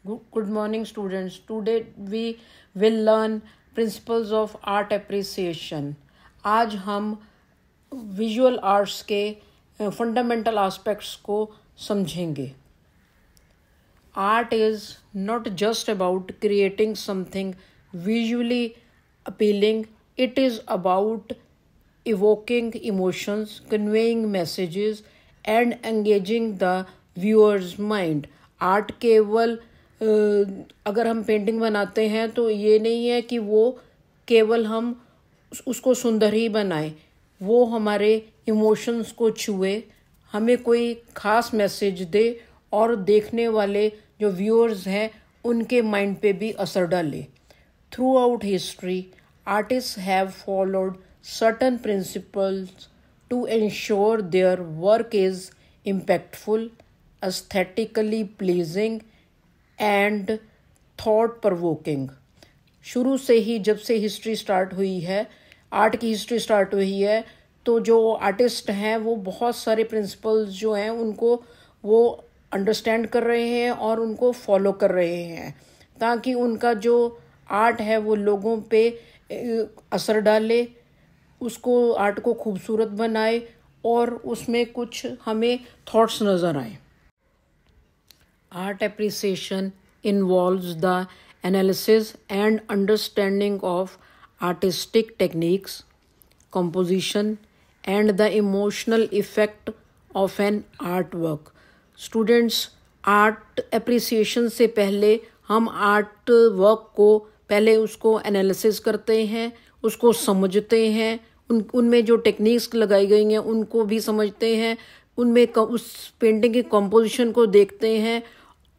Good morning, students. Today we will learn principles of art appreciation. आज हम visual arts के fundamental aspects को समझेंगे. Art is not just about creating something visually appealing. It is about evoking emotions, conveying messages, and engaging the viewer's mind. Art केवल अगर हम painting बनाते हैं तो ये नहीं है कि वो केवल हम उसको सुंदर ही बनाएं, वो हमारे इमोशंस को छुए, हमें कोई खास मैसेज दे और देखने वाले जो व्यूअर्स हैं उनके माइंड पे भी असर डाले. Through out history artist have followed certain principles to ensure their work is impactful, aesthetically pleasing and thought provoking. शुरू से ही जब से हिस्ट्री स्टार्ट हुई है, आर्ट की हिस्ट्री स्टार्ट हुई है, तो जो आर्टिस्ट हैं वो बहुत सारे प्रिंसिपल्स जो हैं उनको वो अंडरस्टैंड कर रहे हैं और उनको फॉलो कर रहे हैं ताकि उनका जो आर्ट है वो लोगों पे असर डाले, उसको आर्ट को खूबसूरत बनाए और उसमें कुछ हमें थॉट्स नज़र आए. Art appreciation involves the analysis and understanding of artistic techniques, composition and the emotional effect of an art work. Students, art appreciation से पहले हम आर्ट वर्क को पहले उसको एनालिसिस करते हैं, उसको समझते हैं, उनमें जो टेक्निक्स लगाई गई हैं उनको भी समझते हैं, उनमें उस पेंटिंग की कंपोजिशन को देखते हैं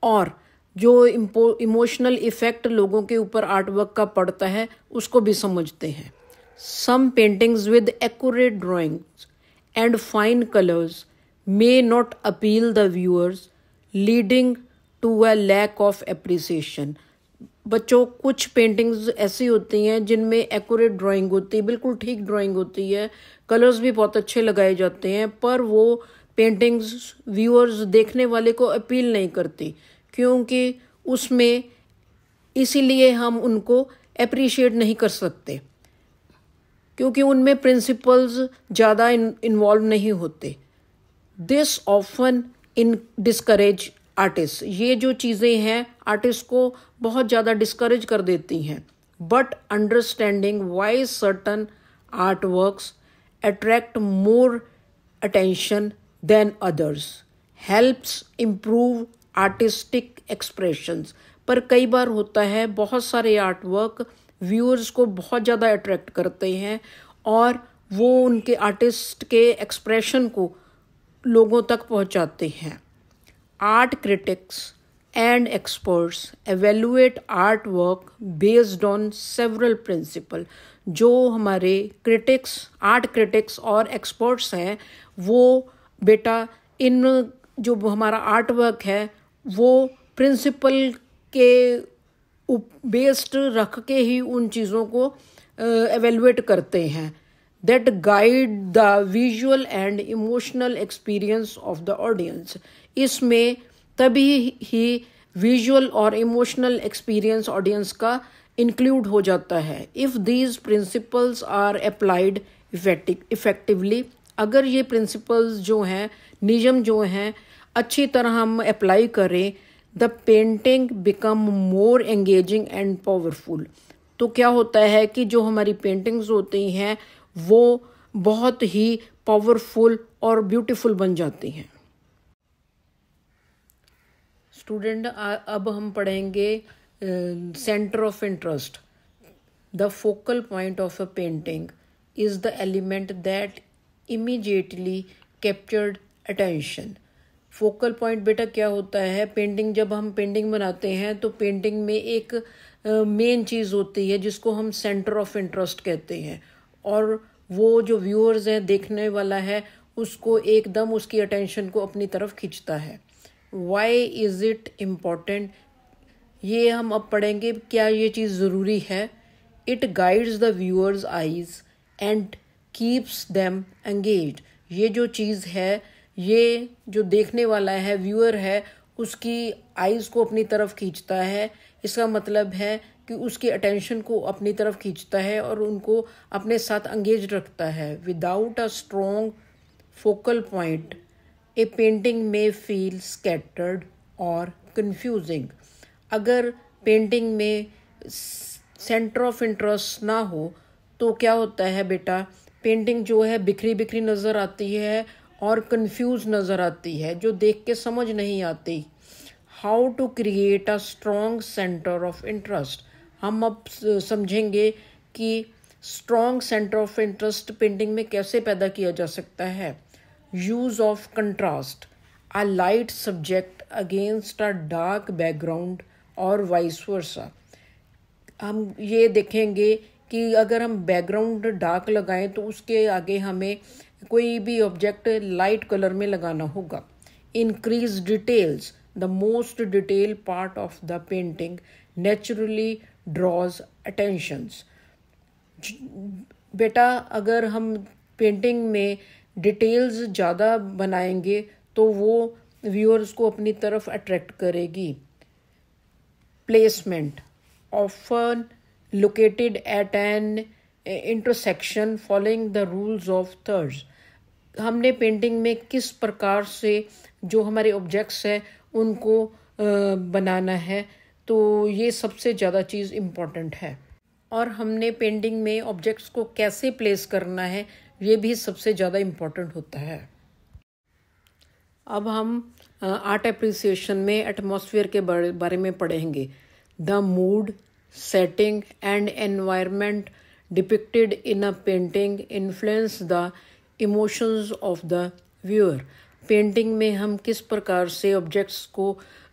और जो इमोशनल इफ़ेक्ट लोगों के ऊपर आर्ट वर्क का पड़ता है उसको भी समझते हैं. Some paintings with accurate drawings and fine colours may not appeal the viewers, leading to a lack of appreciation. बच्चों, कुछ पेंटिंग्स ऐसी होती हैं जिनमें एक्यूरेट ड्राइंग होती है, बिल्कुल ठीक ड्राइंग होती है, कलर्स भी बहुत अच्छे लगाए जाते हैं, पर वो पेंटिंग्स व्यूअर्स देखने वाले को अपील नहीं करती क्योंकि उसमें इसीलिए हम उनको अप्रिशिएट नहीं कर सकते क्योंकि उनमें प्रिंसिपल्स ज़्यादा इन्वॉल्व नहीं होते. This often in discourage artist. ये जो चीज़ें हैं आर्टिस्ट को बहुत ज़्यादा डिस्करेज कर देती हैं. But understanding Y certain art works attract more attention than others helps improve artistic expressions. पर कई बार होता है बहुत सारे आर्ट वर्क व्यूअर्स को बहुत ज़्यादा अट्रैक्ट करते हैं और वो उनके आर्टिस्ट के एक्सप्रेशन को लोगों तक पहुंचाते हैं. Art critics and experts evaluate artwork based on several principles. जो हमारे critics, art critics और experts हैं वो बेटा इन जो हमारा आर्ट वर्क है वो प्रिंसिपल के बेस्ड रख के ही उन चीज़ों को एवेलुएट करते हैं that guide the visual and emotional experience of the audience. इसमें तभी ही विजुअल और इमोशनल एक्सपीरियंस ऑडियंस का इंक्लूड हो जाता है. If these principles are applied effectively, अगर ये प्रिंसिपल्स जो हैं, नियम जो हैं अच्छी तरह हम अप्लाई करें, the painting become more engaging and powerful. तो क्या होता है कि जो हमारी पेंटिंग्स होती हैं वो बहुत ही पावरफुल और ब्यूटीफुल बन जाती हैं. स्टूडेंट, अब हम पढ़ेंगे centre of interest. The focal point of a painting is the element that immediately captured attention. Focal point बेटा क्या होता है? पेंटिंग, जब हम पेंटिंग बनाते हैं तो पेंटिंग में एक मेन चीज़ होती है जिसको हम सेंटर ऑफ इंटरेस्ट कहते हैं और वो जो व्यूअर्स है, देखने वाला है, उसको एकदम उसकी अटेंशन को अपनी तरफ खींचता है. Why is it important? ये हम अब पढ़ेंगे. क्या ये चीज़ ज़रूरी है? It guides the viewer's eyes and keeps them engaged. ये जो चीज़ है, ये जो देखने वाला है, व्यूअर है, उसकी आइज़ को अपनी तरफ खींचता है। इसका मतलब है कि उसकी अटेंशन को अपनी तरफ खींचता है और उनको अपने साथ अंगेज रखता है। Without a strong focal point A painting में फील स्कैटर्ड और कंफ्यूजिंग। अगर पेंटिंग में सेंटर ऑफ इंटरेस्ट ना हो तो क्या होता है बेटा, पेंटिंग जो है बिखरी बिखरी नज़र आती है और कंफ्यूज नज़र आती है, जो देख के समझ नहीं आती। How to create a strong centre of interest. हम अब समझेंगे कि strong centre of interest painting में कैसे पैदा किया जा सकता है। Use of contrast, a light subject against a dark background और वाइस वर्सा। हम ये देखेंगे कि अगर हम बैकग्राउंड डार्क लगाएं तो उसके आगे हमें कोई भी ऑब्जेक्ट लाइट कलर में लगाना होगा। Increase details, the most detail part of the painting naturally draws attentions. बेटा अगर हम पेंटिंग में डिटेल्स ज़्यादा बनाएंगे तो वो व्यूअर्स को अपनी तरफ अट्रैक्ट करेगी। Placement, often located at an intersection following the rules of thirds। हमने पेंटिंग में किस प्रकार से जो हमारे ऑब्जेक्ट्स हैं उनको बनाना है, तो ये सबसे ज़्यादा चीज़ इम्पॉर्टेंट है। और हमने पेंटिंग में ऑब्जेक्ट्स को कैसे प्लेस करना है ये भी सबसे ज़्यादा इम्पॉर्टेंट होता है। अब हम आर्ट एप्रिसिएशन में एटमॉस्फेयर के बारे में पढ़ेंगे। The mood, setting and environment depicted in a painting influence the emotions of the viewer। Painting में हम किस प्रकार से ऑब्जेक्ट्स को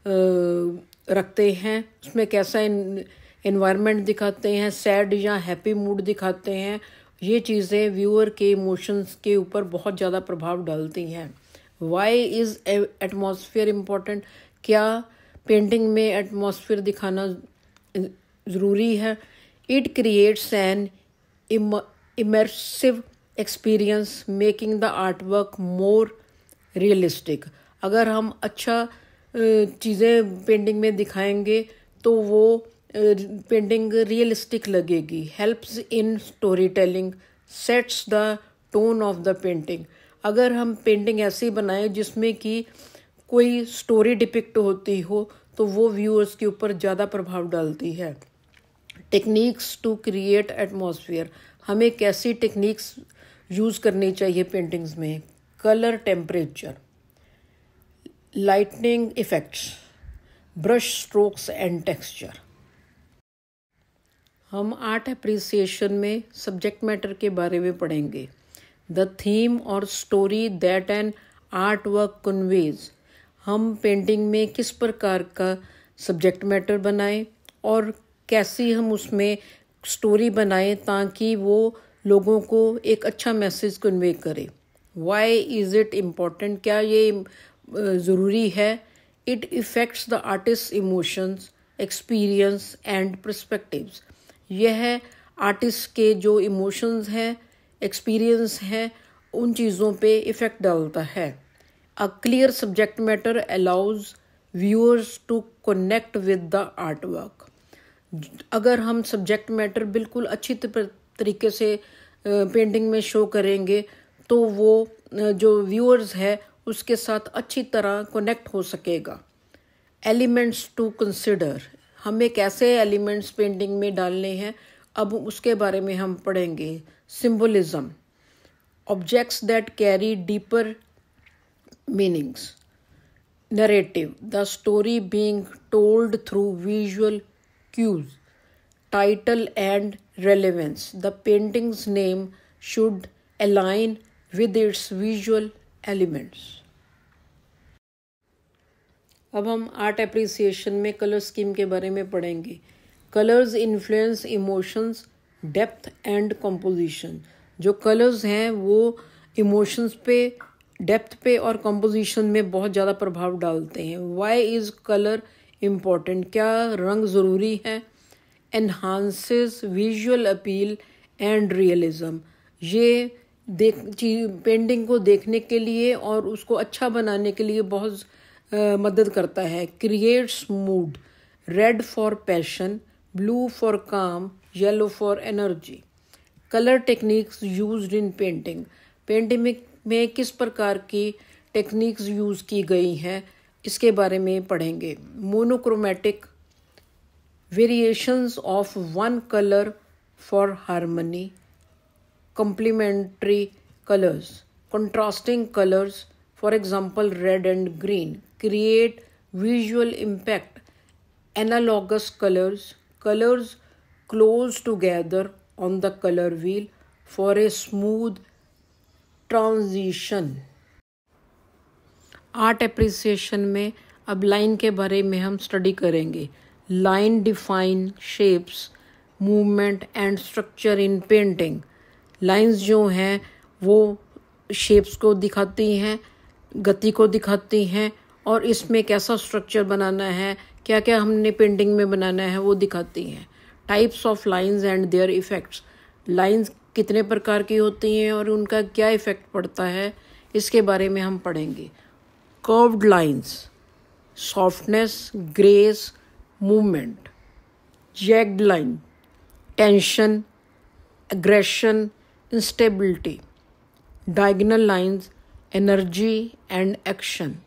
रखते हैं, उसमें कैसा एनवायरनमेंट दिखाते हैं, सैड या हैप्पी मूड दिखाते हैं, ये चीज़ें व्यूअर के इमोशंस के ऊपर बहुत ज़्यादा प्रभाव डालती हैं। Why is atmosphere important? क्या पेंटिंग में एटमॉस्फेयर दिखाना ज़रूरी है? It creates an immersive experience making the art work more realistic. अगर हम अच्छा चीज़ें पेंटिंग में दिखाएंगे तो वो पेंटिंग रियलिस्टिक लगेगी। Helps in story telling, sets the tone of the painting. अगर हम पेंटिंग ऐसी बनाएं जिसमें कि कोई स्टोरी डिपिक्ट होती हो तो वो व्यूअर्स के ऊपर ज़्यादा प्रभाव डालती है। टेक्निक्स टू क्रिएट एटमॉस्फेयर, हमें कैसी टेक्निक्स यूज़ करनी चाहिए पेंटिंग्स में? Colour temperature, lightning effects, brush strokes and texture. हम आर्ट एप्रिसिएशन में सब्जेक्ट मैटर के बारे में पढ़ेंगे। द थीम और story that N art work conveys. हम पेंटिंग में किस प्रकार का सब्जेक्ट मैटर बनाएं और कैसी हम उसमें स्टोरी बनाएं ताकि वो लोगों को एक अच्छा मैसेज कन्वे करे। Why is it important? क्या ये ज़रूरी है? It effects the artist emotions, experience and perspectives. यह आर्टिस्ट के जो इमोशंस हैं, एक्सपीरियंस हैं, उन चीज़ों पे इफ़ेक्ट डालता है। A clear subject matter allows viewers to connect with the artwork। अगर हम सब्जेक्ट मैटर बिल्कुल अच्छी तरीके से पेंटिंग में शो करेंगे तो वो जो व्यूअर्स है उसके साथ अच्छी तरह कनेक्ट हो सकेगा। एलिमेंट्स टू कंसिडर, हमें कैसे एलिमेंट्स पेंटिंग में डालने हैं अब उसके बारे में हम पढ़ेंगे। Symbolism, objects that carry deeper meanings, narrative, the story being told through visual cues, title and relevance, the painting's name should align with its visual elements। अब हम आर्ट एप्रिसिएशन में कलर स्कीम के बारे में पढ़ेंगे। Colours influence emotions, depth and composition. जो colours हैं वो इमोशंस पे, डेप्थ पे और कंपोजिशन में बहुत ज़्यादा प्रभाव डालते हैं। Why is colour important? क्या रंग ज़रूरी है? Enhances visual appeal and realism. ये पेंटिंग को देखने के लिए और उसको अच्छा बनाने के लिए बहुत मदद करता है। Creates mood, red for passion, blue for calm, yellow for energy. Colour techniques used in painting, painting में किस प्रकार की टेक्निक्स यूज़ की गई हैं इसके बारे में पढ़ेंगे। Monochromatic, variations of one colour for harmony, complementary colors, contrasting colors, for example red and green, create visual impact. Analogous colors, colors close together on the color wheel for a smooth transition. Art appreciation में अब line के बारे में हम study करेंगे। Line define shapes, movement and structure in painting. Lines जो हैं वो शेप्स को दिखाती हैं, गति को दिखाती हैं और इसमें कैसा स्ट्रक्चर बनाना है, क्या क्या हमने पेंटिंग में बनाना है वो दिखाती हैं। Types of lines and their effects, lines कितने प्रकार की होती हैं और उनका क्या इफ़ेक्ट पड़ता है इसके बारे में हम पढ़ेंगे। Curved lines, softness, grace, movement. Jagged line, tension, aggression, instability. Diagonal lines, energy and action.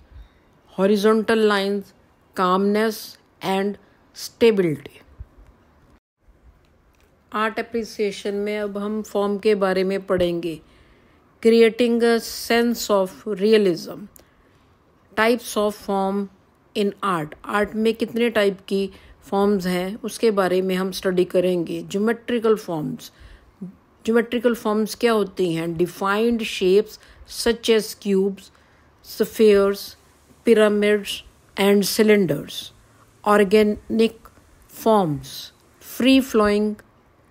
Horizontal lines, calmness and stability. Art appreciation में अब हम फॉर्म के बारे में पढ़ेंगे। Creating a sense of realism. Types of form in art, art में कितने type की फॉर्म्स हैं उसके बारे में हम स्टडी करेंगे। ज्योमेट्रिकल फॉर्म्स, ज्योमेट्रिकल फॉर्म्स क्या होती हैं? Defined shapes such as cubes, spheres, pyramids and cylinders. Organic forms, free flowing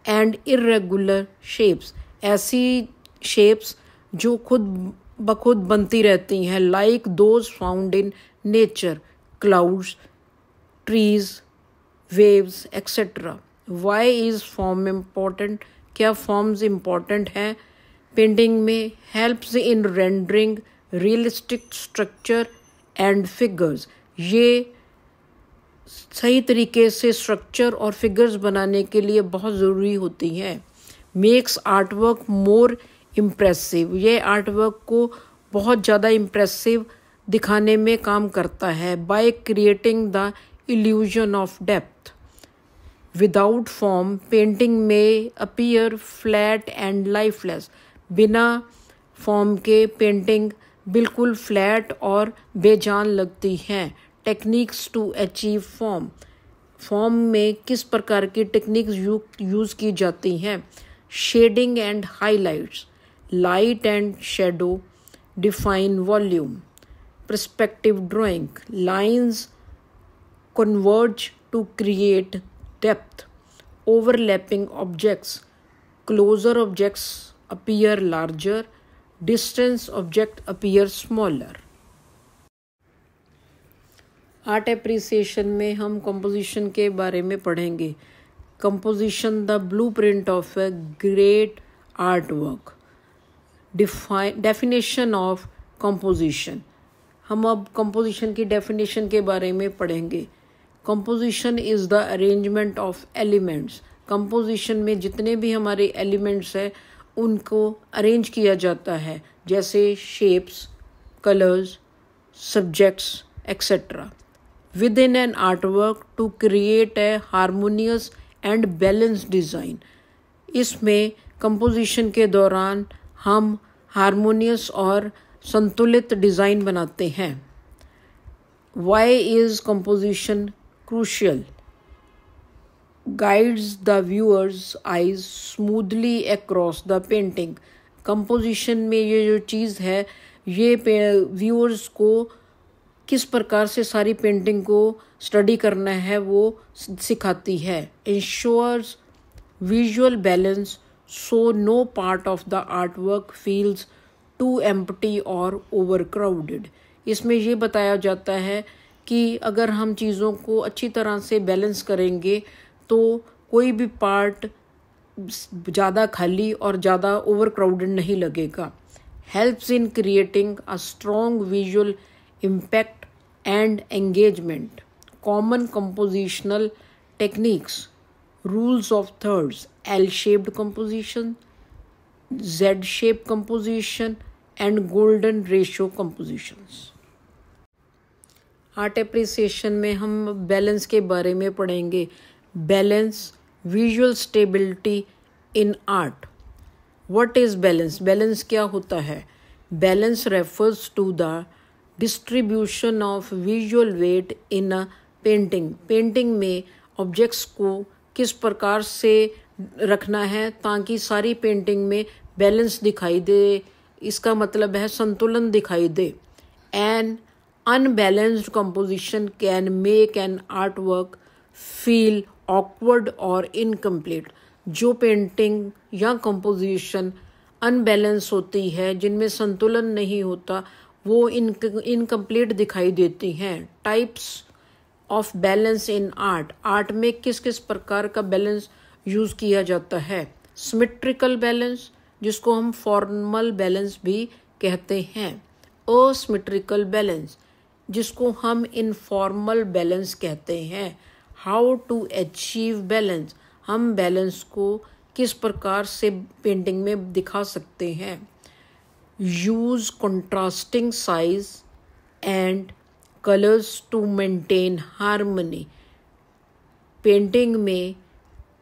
and irregular shapes, ऐसी शेप्स जो खुद ब खुद बनती रहती हैं, like those found in nature, clouds, trees, waves etcetera. Why is form important? क्या फॉर्म्स इम्पॉर्टेंट हैं पेंटिंग में? Helps in rendering realistic structure and figures, ये सही तरीके से स्ट्रक्चर और फिगर्स बनाने के लिए बहुत ज़रूरी होती हैं। मेक्स आर्टवर्क मोर इम्प्रेसिव, ये आर्टवर्क को बहुत ज़्यादा इम्प्रेसिव दिखाने में काम करता है। By creating the illusion of depth. Without form painting may appear flat and lifeless, बिना फॉर्म के पेंटिंग बिल्कुल फ्लैट और बेजान लगती हैं। Techniques to achieve form, form में किस प्रकार की टेक्निक्स यूज़ की जाती हैं? Shading and highlights, light and shadow define volume. Perspective drawing, lines converge to create depth. Overlapping objects, closer objects appear larger, distance object appear smaller. Art appreciation में हम composition के बारे में पढ़ेंगे। Composition, the blueprint of a great art work. Definition of composition, हम अब composition की definition के बारे में पढ़ेंगे। Composition is the arrangement of elements, composition में जितने भी हमारे एलिमेंट्स हैं उनको अरेंज किया जाता है, जैसे shapes, colours, subjects etcetera, within an artwork to create a harmonious and balance design. इसमें कंपोजिशन के दौरान हम हारमोनियस और संतुलित डिज़ाइन बनाते हैं। Why is composition crucial? Guides the viewer's eyes smoothly across the painting. कंपोजिशन में ये जो चीज़ है ये व्यूअर्स को किस प्रकार से सारी पेंटिंग को स्टडी करना है वो सिखाती है। Ensures visual balance so no part of the artwork feels too empty or overcrowded. इसमें ये बताया जाता है कि अगर हम चीज़ों को अच्छी तरह से बैलेंस करेंगे तो कोई भी पार्ट ज़्यादा खाली और ज़्यादा ओवरक्राउडेड नहीं लगेगा। Helps in creating a strong visual impact and engagement. Common compositional techniques, rules of thirds, L-shaped composition, Z-shaped composition and golden ratio compositions. Art appreciation में हम बैलेंस के बारे में पढ़ेंगे. Balance, visual stability in art. What is balance? Balance क्या होता है? Balance refers to the distribution of visual weight in a painting. Painting में ऑब्जेक्ट्स को किस प्रकार से रखना है ताकि सारी पेंटिंग में बैलेंस दिखाई दे. इसका मतलब है संतुलन दिखाई दे. An unbalanced composition can make an artwork feel awkward or incomplete. जो पेंटिंग या कंपोजिशन अनबैलेंस होती है, जिनमें संतुलन नहीं होता, वो इनकम्प्लीट दिखाई देती हैं. Types of balance in art. Art में किस किस प्रकार का बैलेंस यूज किया जाता है? सिमेट्रिकल बैलेंस, जिसको हम फॉर्मल बैलेंस भी कहते हैं. असिमेट्रिकल बैलेंस, जिसको हम इनफॉर्मल बैलेंस कहते हैं. How to achieve balance. हम बैलेंस को किस प्रकार से पेंटिंग में दिखा सकते हैं? Use contrasting size and colours to maintain harmony. Painting में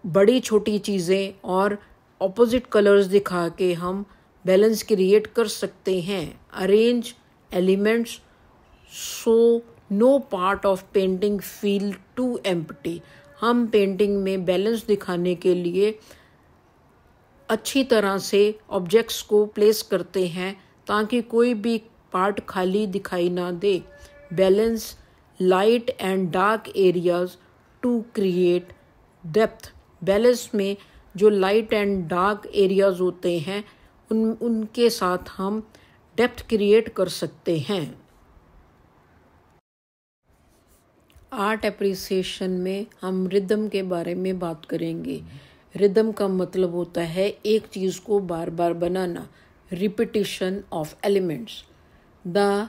बड़ी छोटी चीज़ें और ऑपोजिट कलर्स दिखा के हम बैलेंस क्रिएट कर सकते हैं. Arrange elements so no part of painting feel too empty. हम पेंटिंग में बैलेंस दिखाने के लिए अच्छी तरह से ऑब्जेक्ट्स को प्लेस करते हैं ताकि कोई भी पार्ट खाली दिखाई ना दे. Balance light and dark areas to create depth. Balance में जो लाइट एंड डार्क एरियाज होते हैं उनके साथ हम डेप्थ क्रिएट कर सकते हैं. आर्ट एप्रिसिएशन में हम रिदम के बारे में बात करेंगे. रिदम का मतलब होता है एक चीज़ को बार बार बनाना. Repetition of elements. The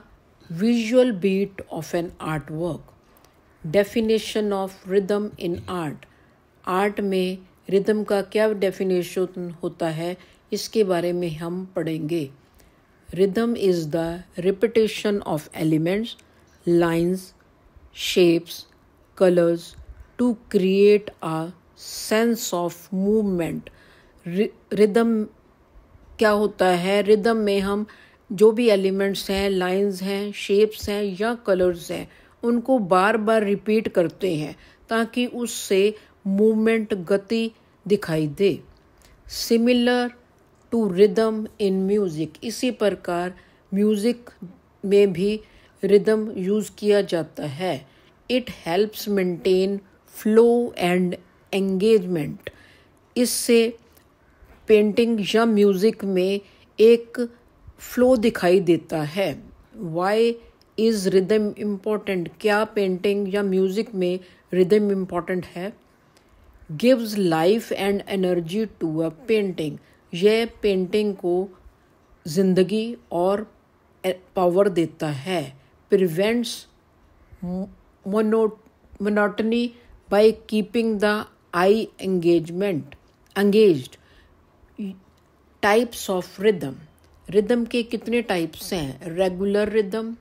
visual beat of an art work. Definition of rhythm in art. Art में रिदम का क्या डेफिनेशन होता है, इसके बारे में हम पढ़ेंगे. Rhythm is the repetition of elements, lines, shapes, colors to create a sense of movement. Rhythm क्या होता है? रिदम में हम जो भी एलिमेंट्स हैं, लाइंस हैं, शेप्स हैं या कलर्स हैं, उनको बार बार रिपीट करते हैं ताकि उससे मूवमेंट, गति दिखाई दे. Similar to rhythm in music. इसी प्रकार म्यूज़िक में भी रिदम यूज़ किया जाता है. It helps maintain flow and engagement. इससे पेंटिंग या म्यूज़िक में एक फ्लो दिखाई देता है. Why is rhythm important. क्या पेंटिंग या म्यूज़िक में रिदम इम्पोर्टेंट है? Gives life and energy to a painting. यह पेंटिंग को जिंदगी और पावर देता है. prevents monotony by keeping the eye engaged. Types of rhythm. Rhythm के कितने टाइप्स हैं? Regular rhythm,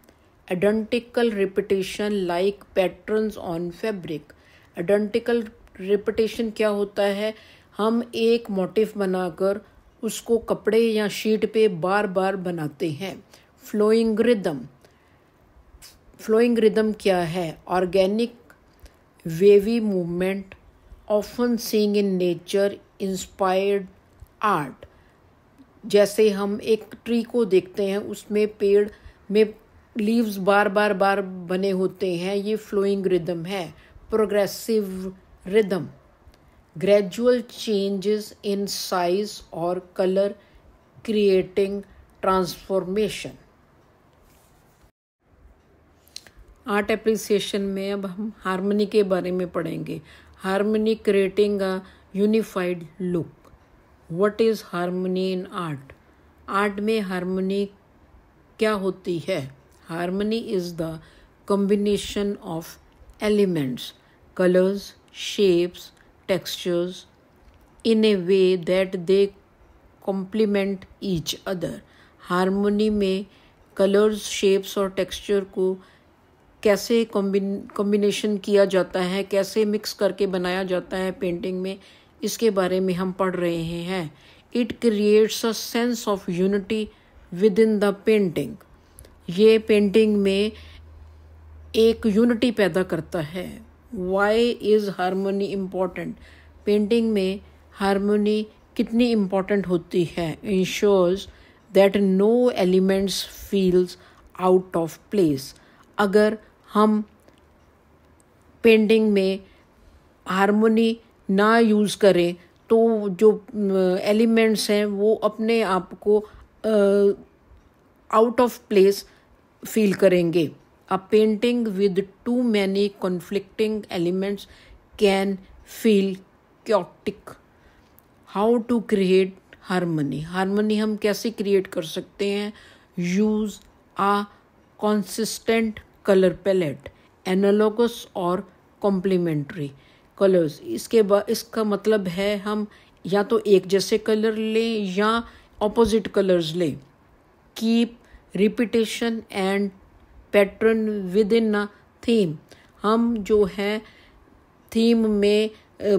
identical repetition like patterns on fabric. Identical repetition क्या होता है? हम एक मोटिफ बनाकर उसको कपड़े या शीट पे बार बार बनाते हैं. Flowing rhythm. फ्लोइंग रिदम क्या है? Organic wavy movement often seeing in nature inspired art. जैसे हम एक ट्री को देखते हैं, उसमें पेड़ में लीव्स बार बार बने होते हैं, ये फ्लोइंग रिदम है. Progressive rhythm. Gradual changes in size और colour creating transformation. Art appreciation में अब हम हार्मनी के बारे में पढ़ेंगे. Harmony creating a unified look. What is harmony in art? Art में हार्मनी क्या होती है? Harmony is the combination of elements, colors, shapes, textures in a way that they complement each other. Harmony में colours, shapes और texture को कैसे combination किया जाता है, कैसे मिक्स करके बनाया जाता है पेंटिंग में, इसके बारे में हम पढ़ रहे हैं. It creates a sense of unity within the painting. ये पेंटिंग में एक यूनिटी पैदा करता है. Why is harmony important? Painting में हारमोनी कितनी इम्पॉर्टेंट होती है? Ensures that no elements feels out of place. अगर हम पेंटिंग में हारमोनी ना यूज़ करें तो जो एलिमेंट्स हैं वो अपने आप को आउट ऑफ प्लेस फील करेंगे. A painting with too many conflicting elements can feel chaotic. How to create harmony? Harmony हम कैसे create कर सकते हैं? Use a consistent color palette, analogous और complementary colors. इसका मतलब है हम या तो एक जैसे कलर लें या opposite colors लें. Keep repetition and pattern with in a theme. हम जो है थीम में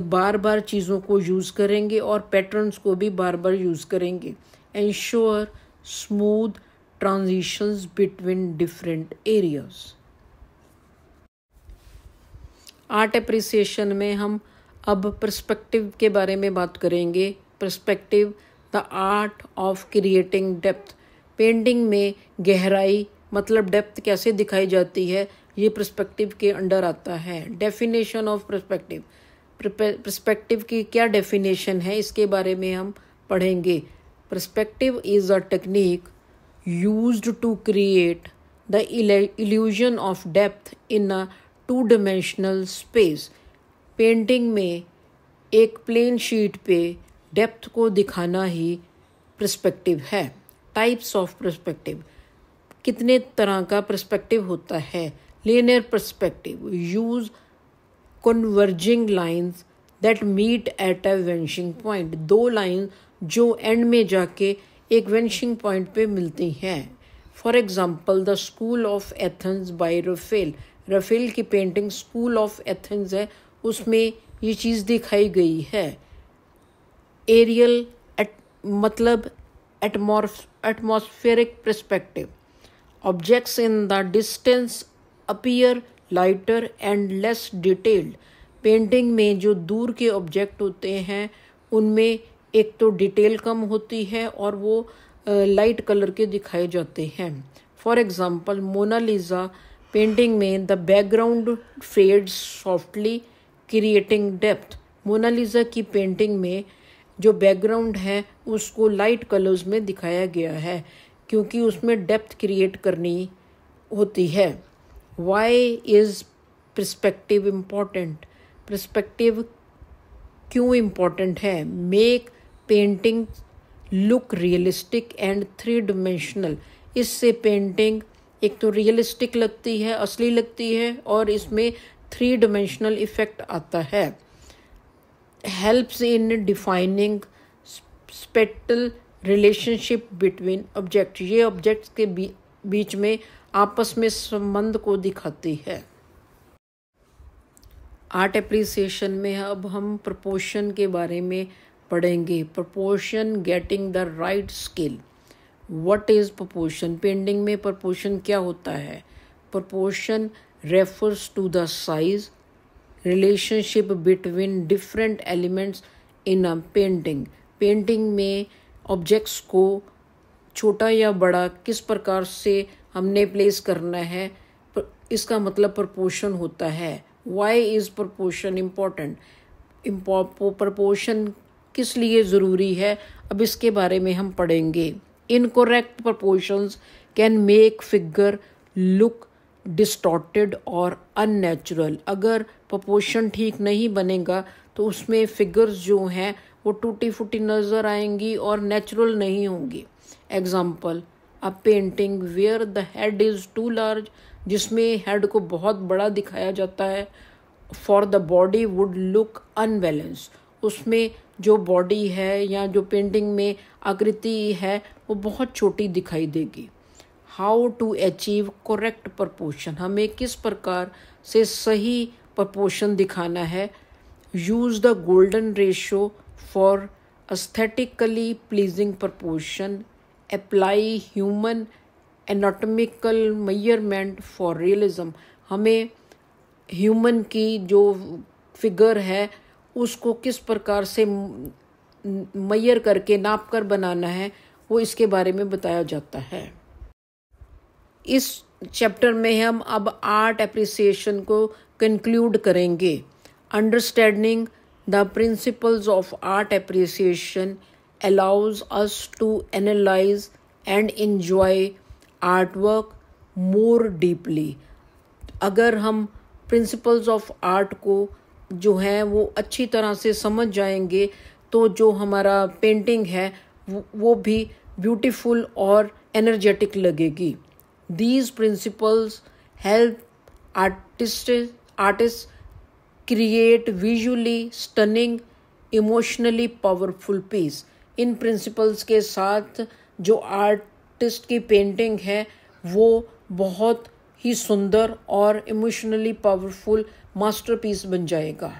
बार बार चीज़ों को यूज़ करेंगे और पैटर्न्स को भी बार बार यूज़ करेंगे. Ensure smooth transitions between different areas. Art appreciation में हम अब पर्सपेक्टिव के बारे में बात करेंगे. Perspective, the art of creating depth. Painting में गहराई मतलब डेप्थ कैसे दिखाई जाती है, ये पर्सपेक्टिव के अंडर आता है. Definition of perspective. पर्सपेक्टिव की क्या डेफिनेशन है, इसके बारे में हम पढ़ेंगे. Perspective is a technique used to create the illusion of depth in a 2-dimensional space. Painting में एक प्लेन शीट पे डेप्थ को दिखाना ही पर्सपेक्टिव है. Types of perspective. कितने तरह का पर्सपेक्टिव होता है? Linear perspective. Use converging lines that meet at a vanishing point. दो लाइन जो एंड में जाके एक वेंशिंग पॉइंट पे मिलती हैं. For example the school of Athens bye Rafale. Rafale की पेंटिंग स्कूल ऑफ एथेंस है, उसमें ये चीज़ दिखाई गई है. एरियल मतलब atmospheric perspective. Objects in the distance appear lighter and less detailed. Painting में जो दूर के ऑब्जेक्ट होते हैं उनमें एक तो डिटेल कम होती है और वो लाइट कलर के दिखाए जाते हैं. फॉर एग्जांपल मोनालिसा पेंटिंग में the background fades softly creating depth. Mona Lisa की पेंटिंग में जो बैकग्राउंड है उसको लाइट कलर्स में दिखाया गया है क्योंकि उसमें डेप्थ क्रिएट करनी होती है. Why is perspective important? Perspective क्यों इम्पॉर्टेंट है? Make painting look realistic and 3-dimensional. इससे पेंटिंग एक तो रियलिस्टिक लगती है, असली लगती है और इसमें 3-dimensional इफेक्ट आता है. Helps in defining spectral relationship between object. ये ऑब्जेक्ट्स के बीच में आपस में संबंध को दिखाती है. आर्ट एप्रिसिएशन में अब हम प्रोपोर्शन के बारे में पढ़ेंगे. Proportion getting the right scale. What is proportion? Painting में प्रोपोर्शन क्या होता है? Proportion refers to the size relationship between different elements in a painting. Painting में ऑब्जेक्ट्स को छोटा या बड़ा किस प्रकार से हमने प्लेस करना है, इसका मतलब प्रोपोर्शन होता है. Why is proportion important? Proportion किस लिए ज़रूरी है, अब इसके बारे में हम पढ़ेंगे. Incorrect proportions can make figure look distorted और अननेचुरल. अगर प्रोपोर्शन ठीक नहीं बनेगा तो उसमें फिगर्स जो हैं वो टूटी फूटी नज़र आएंगी और नेचुरल नहीं होंगी. Example, a painting where the head is too large, जिसमें हेड को बहुत बड़ा दिखाया जाता है, for the body would look unbalance, उसमें जो बॉडी है या जो पेंटिंग में आकृति है वो बहुत छोटी दिखाई देगी। How to achieve correct proportion, हमें किस प्रकार से सही प्रपोर्शन दिखाना है। Use the golden ratio for aesthetically pleasing proportion, apply human anatomical measurement for realism, हमें ह्यूमन की जो फिगर है उसको किस प्रकार से मेजर करके नाप कर बनाना है वो इसके बारे में बताया जाता है। इस चैप्टर में हम अब आर्ट एप्रिसिएशन को कंक्लूड करेंगे। Understanding the principles of art appreciation allows us to analyse and enjoy art work more deeply. अगर हम प्रिंसिपल्स ऑफ आर्ट को जो है वो अच्छी तरह से समझ जाएंगे तो जो हमारा पेंटिंग है वो भी ब्यूटीफुल और एनर्जेटिक लगेगी। These principles help artists create visually stunning, emotionally powerful piece. In principles के साथ जो आर्टिस्ट की पेंटिंग है वो बहुत ही सुंदर और इमोशनली पावरफुल मास्टरपीस बन जाएगा।